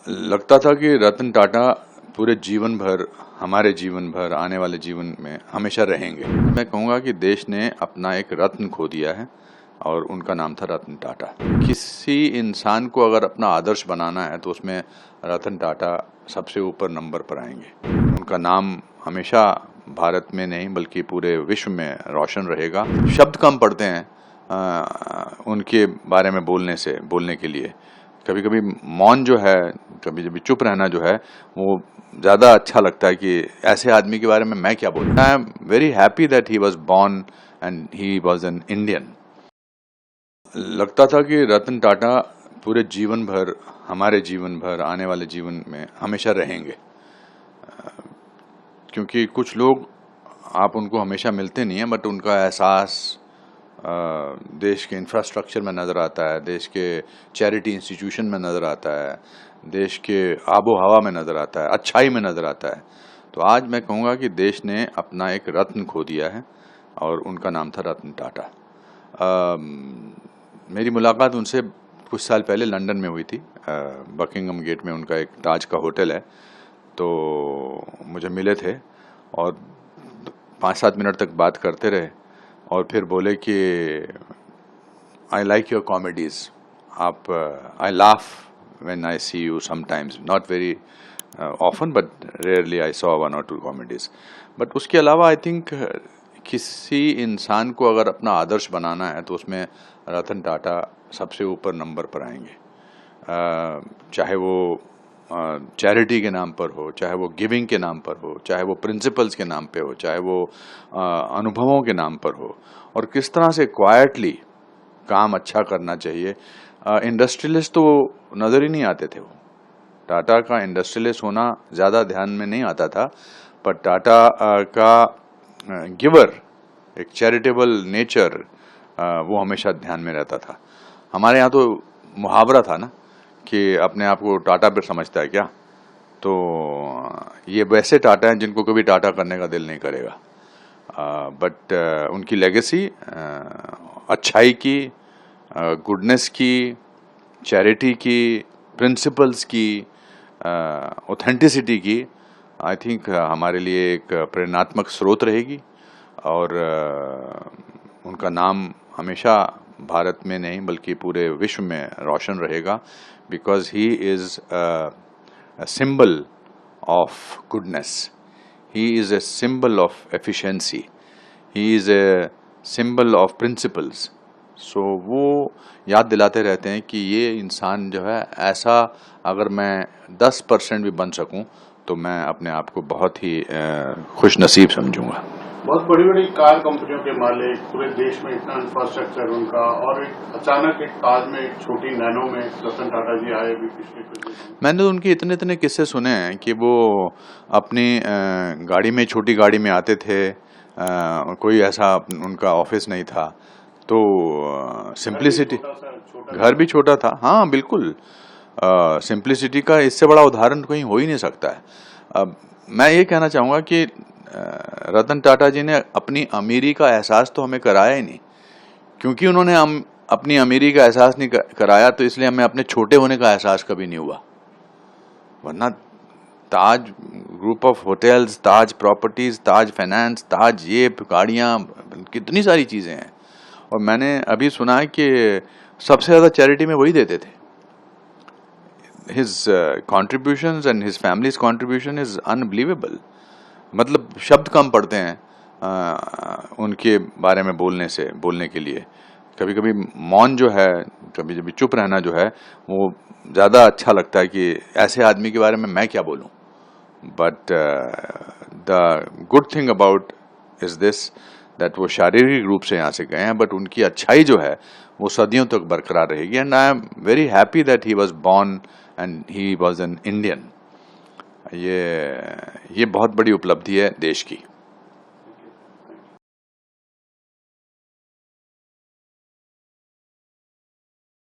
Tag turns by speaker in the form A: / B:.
A: लगता था कि रतन टाटा पूरे जीवन भर, हमारे जीवन भर, आने वाले जीवन में हमेशा रहेंगे। मैं कहूँगा कि देश ने अपना एक रत्न खो दिया है और उनका नाम था रतन टाटा। किसी इंसान को अगर अपना आदर्श बनाना है तो उसमें रतन टाटा सबसे ऊपर नंबर पर आएंगे। उनका नाम हमेशा भारत में नहीं बल्कि पूरे विश्व में रोशन रहेगा। शब्द कम पड़ते हैं उनके बारे में बोलने के लिए। कभी कभी मौन जो है, कभी कभी चुप रहना जो है, वो ज़्यादा अच्छा लगता है कि ऐसे आदमी के बारे में मैं क्या बोलूं। I am very happy that he was born and he was an Indian. लगता था कि रतन टाटा पूरे जीवन भर, हमारे जीवन भर, आने वाले जीवन में हमेशा रहेंगे। क्योंकि कुछ लोग, आप उनको हमेशा मिलते नहीं हैं, बट उनका एहसास देश के इंफ्रास्ट्रक्चर में नज़र आता है, देश के चैरिटी इंस्टीट्यूशन में नज़र आता है, देश के आबो हवा में नज़र आता है, अच्छाई में नज़र आता है। तो आज मैं कहूँगा कि देश ने अपना एक रत्न खो दिया है और उनका नाम था रतन टाटा। मेरी मुलाकात उनसे कुछ साल पहले लंदन में हुई थी। बकिंगम गेट में उनका एक ताज का होटल है, तो मुझे मिले थे और 5-7 मिनट तक बात करते रहे और फिर बोले कि आई लाइक योर कॉमेडीज़। आप I laugh when I see you sometimes, not very often but rarely I saw 1 or 2 comedies. But उसके अलावा आई थिंक किसी इंसान को अगर अपना आदर्श बनाना है तो उसमें रतन टाटा सबसे ऊपर नंबर पर आएंगे। चाहे वो चैरिटी के नाम पर हो, चाहे वो गिविंग के नाम पर हो, चाहे वो प्रिंसिपल्स के नाम पे हो, चाहे वो अनुभवों के नाम पर हो, और किस तरह से क्वाइटली काम अच्छा करना चाहिए। इंडस्ट्रियलिस्ट तो नज़र ही नहीं आते थे। वो टाटा का इंडस्ट्रियलिस्ट होना ज़्यादा ध्यान में नहीं आता था, पर टाटा का गिवर, एक चैरिटेबल नेचर, वो हमेशा ध्यान में रहता था। हमारे यहाँ तो मुहावरा था ना कि अपने आप को टाटा पर समझता है क्या, तो ये वैसे टाटा हैं जिनको कभी टाटा करने का दिल नहीं करेगा। बट उनकी लेगेसी अच्छाई की, गुडनेस की, चैरिटी की, प्रिंसिपल्स की, ऑथेंटिसिटी की, आई थिंक हमारे लिए एक प्रेरणात्मक स्रोत रहेगी। और उनका नाम हमेशा भारत में नहीं बल्कि पूरे विश्व में रोशन रहेगा, because he is a symbol of goodness. He is a symbol of efficiency. He is a symbol of principles. So वो याद दिलाते रहते हैं कि ये इंसान जो है ऐसा, अगर मैं 10% भी बन सकूं तो मैं अपने आप को बहुत ही खुश नसीब समझूंगा।
B: बहुत बड़ी बड़ी कार कंपनियों के मालिक, पूरे देश में इतना इंफ्रास्ट्रक्चर उनका, और एक अचानक एक कार में, एक छोटी नैनो में रतन टाटा जी आए भी पिछले कुछ दिनों।
A: मैंने तो उनके इतने किस्से सुने हैं कि वो अपनी गाड़ी में, छोटी गाड़ी में आते थे। कोई ऐसा उनका ऑफिस नहीं था, तो सिंप्लिसिटी, घर भी छोटा था। हाँ बिल्कुल, सिंप्लिसिटी का इससे बड़ा उदाहरण कहीं हो ही नहीं सकता है। मैं ये कहना चाहूँगा कि रतन टाटा जी ने अपनी अमीरी का एहसास तो हमें कराया ही नहीं। क्योंकि उन्होंने अपनी अमीरी का एहसास नहीं कराया, तो इसलिए हमें अपने छोटे होने का एहसास कभी नहीं हुआ। वरना Taj group of hotels, Taj properties, Taj finance, Taj ये गाड़ियाँ, कितनी सारी चीज़ें हैं। और मैंने अभी सुना है कि सबसे ज़्यादा चैरिटी में वही देते थे। His contributions and his families contribution is unbelievable. मतलब शब्द कम पड़ते हैं उनके बारे में बोलने के लिए। कभी कभी मौन जो है, कभी कभी चुप रहना जो है, वो ज़्यादा अच्छा लगता है कि ऐसे आदमी के बारे में मैं क्या बोलूं। But the good thing about is this, that वो शारीरिक रूप से यहाँ से गए हैं, बट उनकी अच्छाई जो है वो सदियों तक बरकरार रहेगी। And I am very happy that he was born and he was an Indian. ये बहुत बड़ी उपलब्धि है देश की।